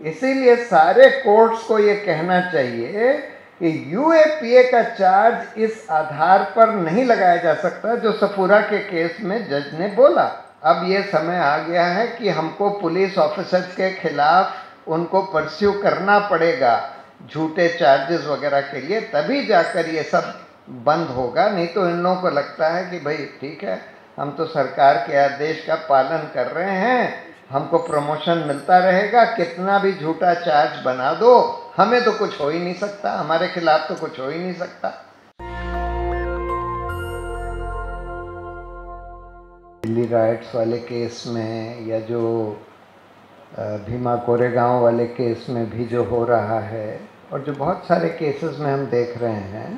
इसीलिए सारे कोर्ट्स को ये कहना चाहिए कि यूएपीए का चार्ज इस आधार पर नहीं लगाया जा सकता जो सफूरा के केस में जज ने बोला। अब ये समय आ गया है कि हमको पुलिस ऑफिसर्स के खिलाफ उनको परस्यू करना पड़ेगा झूठे चार्जेस वगैरह के लिए, तभी जाकर ये सब बंद होगा। नहीं तो इन लोगों को लगता है कि भाई ठीक है, हम तो सरकार के आदेश का पालन कर रहे हैं, हमको प्रमोशन मिलता रहेगा, कितना भी झूठा चार्ज बना दो, हमें तो कुछ हो ही नहीं सकता, हमारे खिलाफ तो कुछ हो ही नहीं सकता। दिल्ली राइट्स वाले केस में या जो भीमा कोरेगांव वाले केस में भी जो हो रहा है, और जो बहुत सारे केसेस में हम देख रहे हैं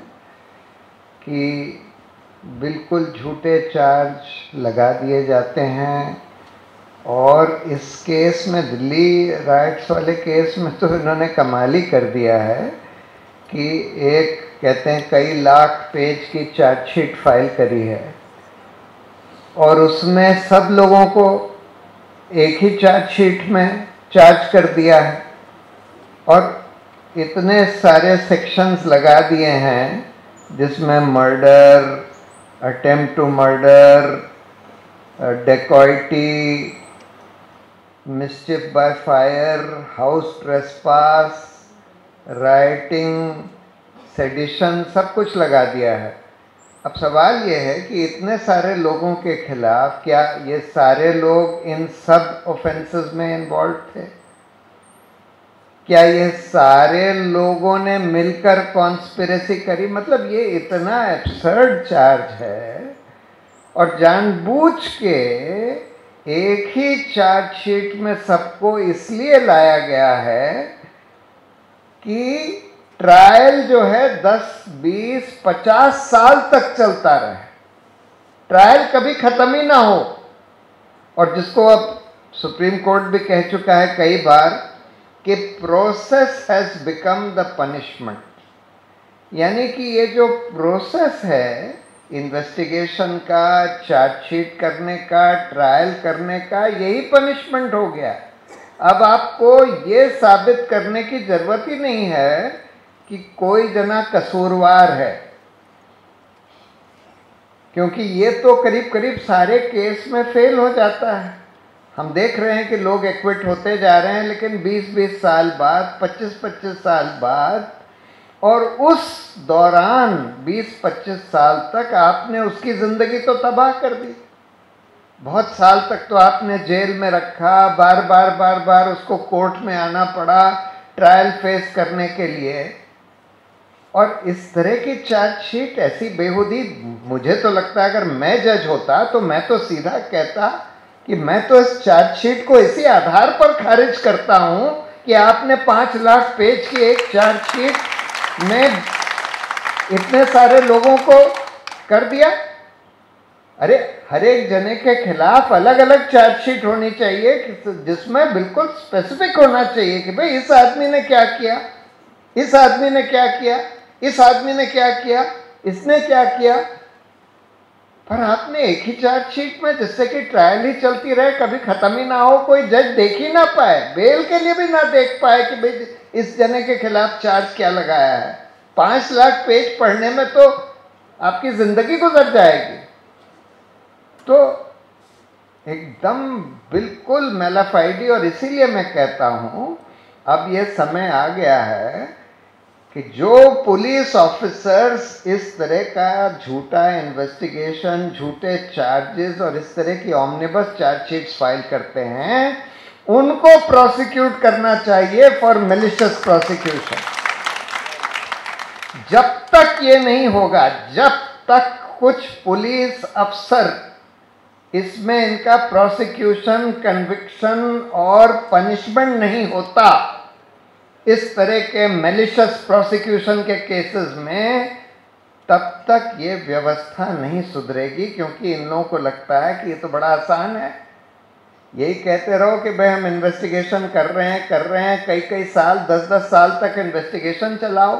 कि बिल्कुल झूठे चार्ज लगा दिए जाते हैं। और इस केस में, दिल्ली राइट्स वाले केस में तो इन्होंने कमाल ही कर दिया है कि एक कहते हैं कई लाख पेज की चार्जशीट फाइल करी है और उसमें सब लोगों को एक ही चार्जशीट में चार्ज कर दिया है और इतने सारे सेक्शंस लगा दिए हैं जिसमें murder, attempt to murder, dacoity, mischief by fire, house trespass, rioting, sedition, सब कुछ लगा दिया है। अब सवाल ये है कि इतने सारे लोगों के खिलाफ क्या ये सारे लोग इन सब ऑफेंसेस में इन्वॉल्व थे? क्या ये सारे लोगों ने मिलकर कॉन्स्पिरेसी करी? मतलब ये इतना एब्सर्ड चार्ज है और जानबूझ के एक ही चार्जशीट में सबको इसलिए लाया गया है कि ट्रायल जो है 10, 20, 50 साल तक चलता रहे, ट्रायल कभी खत्म ही ना हो। और जिसको अब सुप्रीम कोर्ट भी कह चुका है कई बार कि process has become the punishment, यानी कि ये जो प्रोसेस है इन्वेस्टिगेशन का, चार्जशीट करने का, ट्रायल करने का, यही पनिशमेंट हो गया। अब आपको ये साबित करने की जरूरत ही नहीं है कि कोई जना कसूरवार है, क्योंकि ये तो करीब करीब सारे केस में फेल हो जाता है। हम देख रहे हैं कि लोग एक्विट होते जा रहे हैं, लेकिन 20-20 साल बाद, 25-25 साल बाद, और उस दौरान 20-25 साल तक आपने उसकी ज़िंदगी तो तबाह कर दी। बहुत साल तक तो आपने जेल में रखा, बार बार उसको कोर्ट में आना पड़ा ट्रायल फेस करने के लिए। और इस तरह की चार्जशीट ऐसी बेहूदी, मुझे तो लगता है अगर मैं जज होता तो मैं तो सीधा कहता कि मैं तो इस चार्जशीट को इसी आधार पर खारिज करता हूं कि आपने 5 लाख पेज की एक चार्जशीट में इतने सारे लोगों को कर दिया। अरे हर एक जने के खिलाफ अलग अलग चार्जशीट होनी चाहिए जिसमें बिल्कुल स्पेसिफिक होना चाहिए कि भाई इस आदमी ने क्या किया, इस आदमी ने क्या किया, इस आदमी ने क्या किया, इसने क्या किया। पर आपने एक ही चार्जशीट में, जिससे कि ट्रायल ही चलती रहे, कभी खत्म ही ना हो, कोई जज देख ही ना पाए, बेल के लिए भी ना देख पाए कि भाई इस जने के खिलाफ चार्ज क्या लगाया है। 5 लाख पेज पढ़ने में तो आपकी जिंदगी गुजर जाएगी। तो एकदम बिल्कुल मेलाफाइडी। और इसीलिए मैं कहता हूं अब ये समय आ गया है कि जो पुलिस ऑफिसर्स इस तरह का झूठा इन्वेस्टिगेशन, झूठे चार्जेस और इस तरह की ऑमनिबस चार्जशीट्स फाइल करते हैं, उनको प्रोसिक्यूट करना चाहिए फॉर मैलिशियस प्रोसिक्यूशन। जब तक ये नहीं होगा, जब तक कुछ पुलिस अफसर इसमें इनका प्रोसिक्यूशन, कन्विक्शन और पनिशमेंट नहीं होता इस तरह के मैलिशियस प्रोसिक्यूशन के केसेस में, तब तक ये व्यवस्था नहीं सुधरेगी। क्योंकि इन लोगों को लगता है कि ये तो बड़ा आसान है, यही कहते रहो कि भाई हम इन्वेस्टिगेशन कर रहे हैं, कई साल, 10-10 साल तक इन्वेस्टिगेशन चलाओ,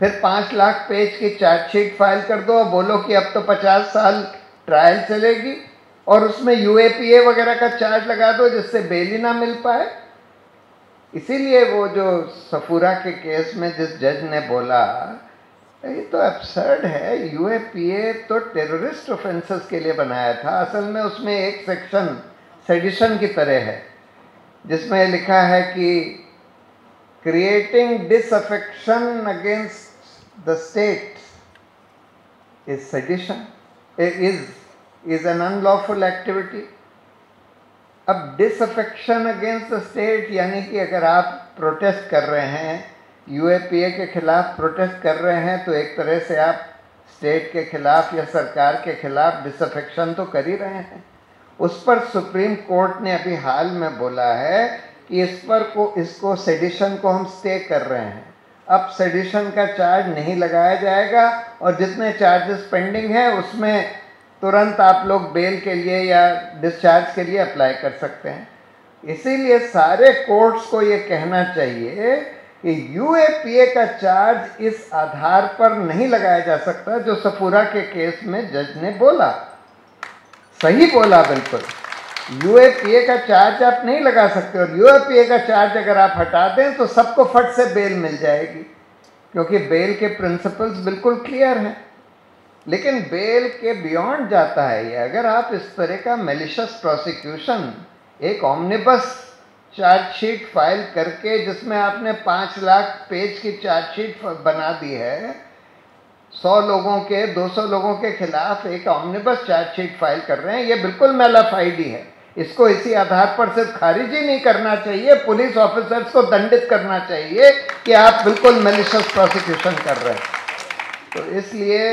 फिर 5 लाख पेज की चार्जशीट फाइल कर दो, बोलो कि अब तो 50 साल ट्रायल चलेगी, और उसमें यूएपीए वगैरह का चार्ज लगा दो जिससे बेल ही ना मिल पाए। इसीलिए वो जो सफूरा के केस में जिस जज ने बोला ये तो एब्सर्ड है, यूएपीए तो टेररिस्ट ऑफेंसेस के लिए बनाया था, असल में उसमें एक सेक्शन सेडिशन की तरह है जिसमें लिखा है कि creating disaffection against the state is sedition, is an unlawful activity. अब डिसअफेक्शन अगेंस्ट द स्टेट यानी कि अगर आप प्रोटेस्ट कर रहे हैं, यूएपीए के खिलाफ प्रोटेस्ट कर रहे हैं, तो एक तरह से आप स्टेट के खिलाफ या सरकार के खिलाफ डिसअफेक्शन तो कर ही रहे हैं। उस पर सुप्रीम कोर्ट ने अभी हाल में बोला है कि इसको सेडिशन को हम स्टे कर रहे हैं, अब सेडिशन का चार्ज नहीं लगाया जाएगा और जितने चार्जेस पेंडिंग हैं उसमें तुरंत आप लोग बेल के लिए या डिस्चार्ज के लिए अप्लाई कर सकते हैं। इसीलिए सारे कोर्ट्स को ये कहना चाहिए कि यूएपीए का चार्ज इस आधार पर नहीं लगाया जा सकता जो सफूरा के केस में जज ने बोला। सही बोला बिल्कुल, यूएपीए का चार्ज आप नहीं लगा सकते, और यूएपीए का चार्ज अगर आप हटा दें तो सबको फट से बेल मिल जाएगी, क्योंकि बेल के प्रिंसिपल्स बिल्कुल क्लियर हैं। लेकिन बेल के बियॉन्ड जाता है ये, अगर आप इस तरह का मैलिशियस प्रोसिक्यूशन, एक ऑमनिबस चार्जशीट फाइल करके जिसमें आपने 5 लाख पेज की चार्जशीट बना दी है, 100 लोगों के 200 लोगों के खिलाफ एक ऑमनिबस चार्जशीट फाइल कर रहे हैं, ये बिल्कुल मैलाफाइडी है। इसको इसी आधार पर सिर्फ खारिज ही नहीं करना चाहिए, पुलिस ऑफिसर्स को दंडित करना चाहिए कि आप बिल्कुल मैलिशियस प्रोसिक्यूशन कर रहे हैं। तो इसलिए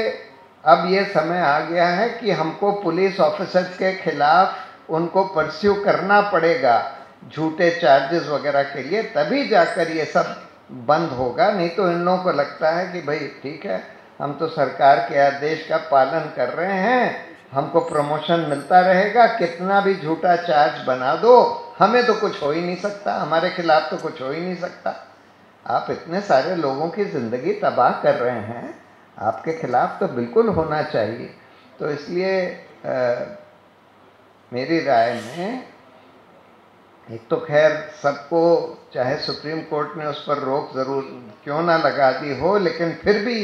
अब ये समय आ गया है कि हमको पुलिस ऑफिसर्स के खिलाफ उनको परस्यू करना पड़ेगा झूठे चार्जेस वगैरह के लिए, तभी जाकर ये सब बंद होगा। नहीं तो इन लोगों को लगता है कि भाई ठीक है, हम तो सरकार के आदेश का पालन कर रहे हैं, हमको प्रमोशन मिलता रहेगा, कितना भी झूठा चार्ज बना दो, हमें तो कुछ हो ही नहीं सकता, हमारे खिलाफ तो कुछ हो ही नहीं सकता। आप इतने सारे लोगों की ज़िंदगी तबाह कर रहे हैं, आपके खिलाफ तो बिल्कुल होना चाहिए। तो इसलिए मेरी राय में एक तो खैर सबको, चाहे सुप्रीम कोर्ट ने उस पर रोक ज़रूर क्यों ना लगा दी हो, लेकिन फिर भी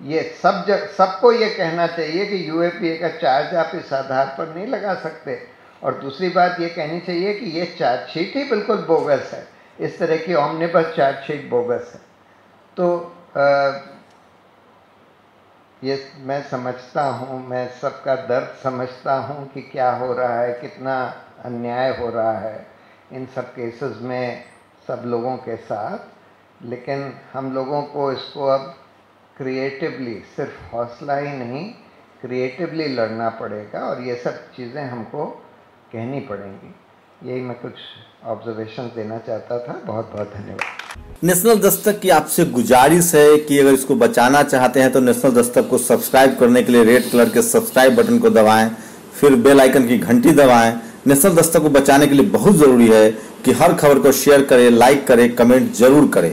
ये सबको ये कहना चाहिए कि यूएपीए का चार्ज आप इस आधार पर नहीं लगा सकते। और दूसरी बात ये कहनी चाहिए कि ये चार्जशीट ही बिल्कुल बोगस है, इस तरह की ऑमनिबस चार्जशीट बोगस है। तो ये मैं समझता हूँ, मैं सबका दर्द समझता हूँ कि क्या हो रहा है, कितना अन्याय हो रहा है इन सब केसेस में सब लोगों के साथ, लेकिन हम लोगों को इसको अब क्रिएटिवली, सिर्फ हौसला ही नहीं, क्रिएटिवली लड़ना पड़ेगा और ये सब चीज़ें हमको कहनी पड़ेंगी। यही मैं कुछ ऑब्जर्वेशन देना चाहता था। बहुत बहुत धन्यवाद। नेशनल दस्तक की आपसे गुजारिश है कि अगर इसको बचाना चाहते हैं तो नेशनल दस्तक को सब्सक्राइब करने के लिए रेड कलर के सब्सक्राइब बटन को दबाएं, फिर बेल आइकन की घंटी दबाएं। नेशनल दस्तक को बचाने के लिए बहुत ज़रूरी है कि हर खबर को शेयर करें, लाइक करें, कमेंट जरूर करें।